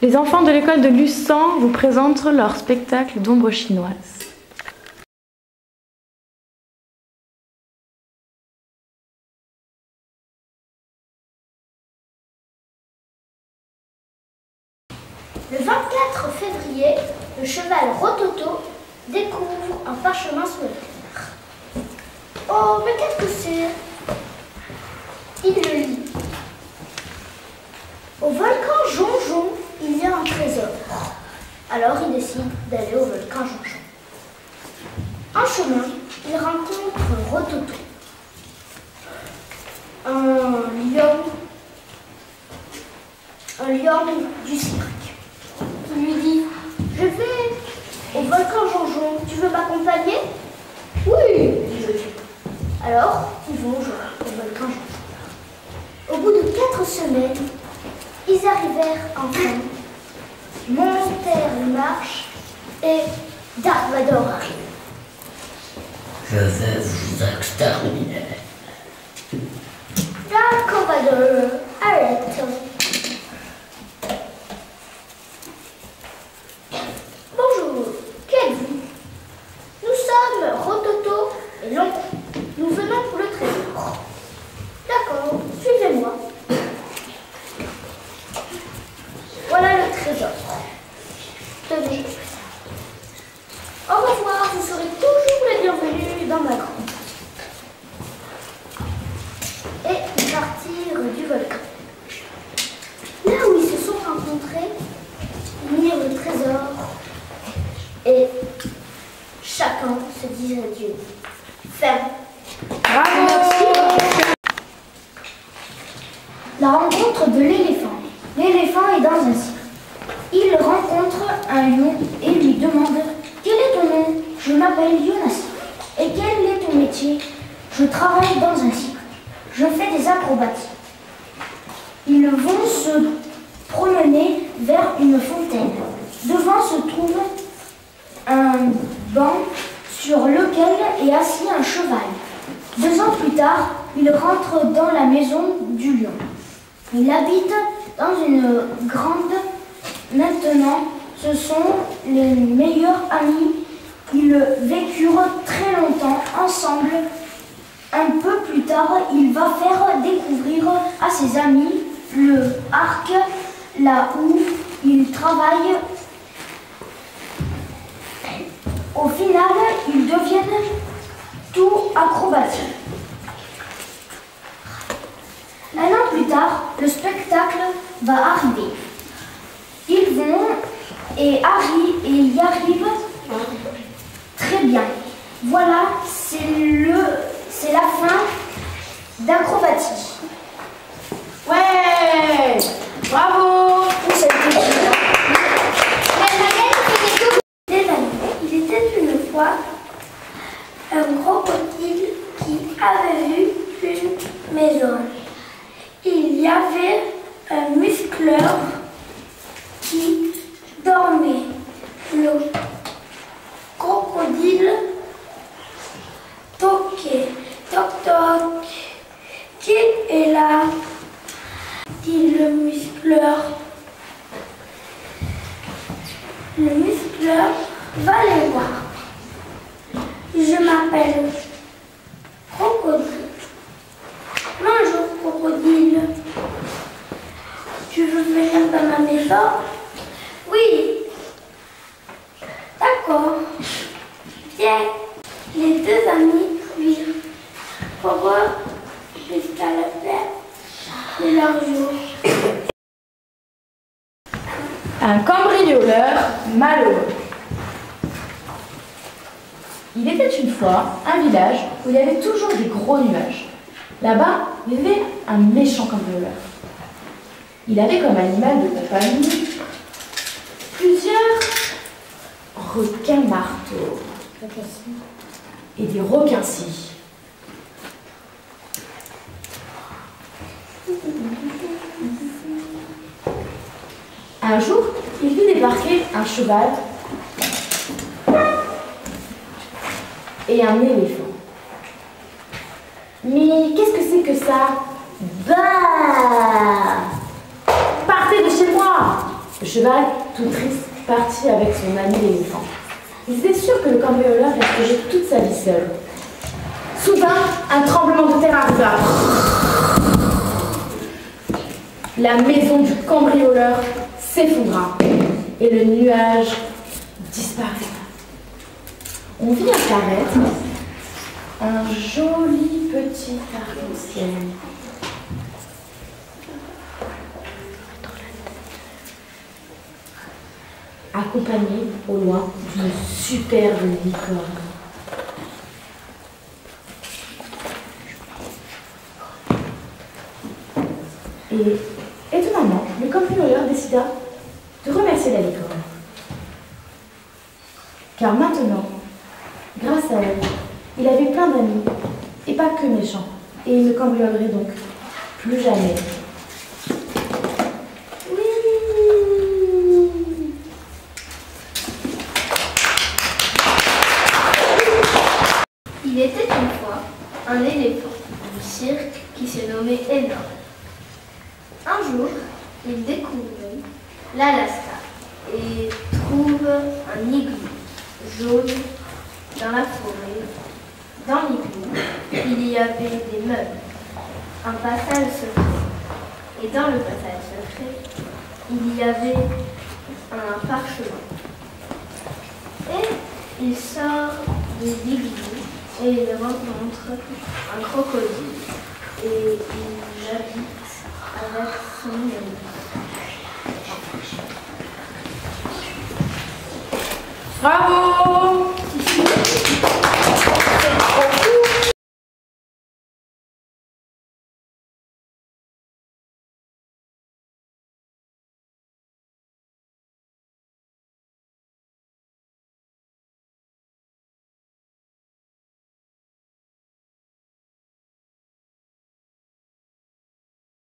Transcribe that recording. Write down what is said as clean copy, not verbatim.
Les enfants de l'école de Luçan vous présentent leur spectacle d'ombres chinoises. Le 24 février, le cheval Rototo découvre un parchemin solitaire. Oh, mais qu'est-ce que c'est? Il le lit. Au volcan Jonjon, il y a un trésor. Alors il décide d'aller au volcan Jonjon. En chemin, il rencontre Rototo, un lion du cirque. Il lui dit: je vais au volcan Jonjon, tu veux m'accompagner? Oui, dit le lion. Alors, ils vont au volcan Jonjon. Au bout de 4 semaines, ils arrivèrent enfin, montèrent les marches et Dark Vador arrive. Je vais vous exterminer. Dark Vador, arrête. Bonjour, qui êtes-vous? Nous sommes Rototo et l'oncle. Nous venons pour le trésor. D'accord, suivez-moi. Voilà le trésor. Tenez. Au revoir, vous serez toujours les bienvenus dans ma grotte. Et ils partirent du volcan. Là où ils se sont rencontrés, ils mirent le trésor et chacun se dit adieu. Ferme. Bravo! Merci. La rencontre de l'éléphant. L'éléphant est dans un cirque. Il rencontre un lion et lui demande: quel est ton nom? Je m'appelle Jonas. Et quel est ton métier? Je travaille dans un cirque. Je fais des acrobaties. Ils vont se promener vers une fontaine. Devant se trouve un banc sur lequel est assis un cheval. 2 ans plus tard, il rentre dans la maison du lion. Il habite dans une grande. Maintenant, ce sont les meilleurs amis. Ils vécurent très longtemps ensemble. Un peu plus tard, il va faire découvrir à ses amis le arc, là où ils travaillent. Au final, ils deviennent tout acrobates. 1 an plus tard, le spectacle va arriver. Ils vont et Harry et y arrivent très bien. Voilà, c'est la fin d'Acrobatie. Ouais! Bravo! Il était une fois un crocodile qui avait vu une maison. Il y avait un muscleur qui dormait. Le crocodile toquait. Toc toc. Qui est là? Dit le muscleur. Le muscleur va les voir. Je m'appelle Crocodile. Bonjour Crocodile. Tu veux venir dans ma maison? Oui. D'accord. Viens. Les 2 amis fuirent pour jusqu'à la fin de leur jour. Un cambrioleur malheureux. Il était une fois un village où il y avait toujours des gros nuages. Là-bas vivait un méchant cambrioleur. Il avait comme animal de compagnie plusieurs requins marteaux et des requins-scies. Un jour, il vit débarquer un cheval et un éléphant. Mais qu'est-ce que c'est que ça? Bah! Partez de chez moi! Le cheval, tout triste, partit avec son ami l'éléphant. Ils étaient sûrs que le cambrioleur resterait toute sa vie seul. Soudain, un tremblement de terre arriva. La maison du cambrioleur s'effondra et le nuage disparaît. On vit apparaître un joli petit arc-en-ciel. Accompagné au loin d'une superbe licorne. Et étonnamment, le cambrioleur décida de remercier la licorne. Car maintenant, grâce à elle, il avait plein d'amis, et pas que méchants, et il ne cambriolerait donc plus jamais. Il était une fois un éléphant du cirque qui se nommait Énorme. Un jour, il découvrit l'Alaska et trouve un igloo jaune dans la forêt. Dans l'igloo, il y avait des meubles, un passage secret. Et dans le passage secret, il y avait un parchemin. Et il sort de l'igloo et il rencontre un crocodile. Et il habite avec son ami. Bravo!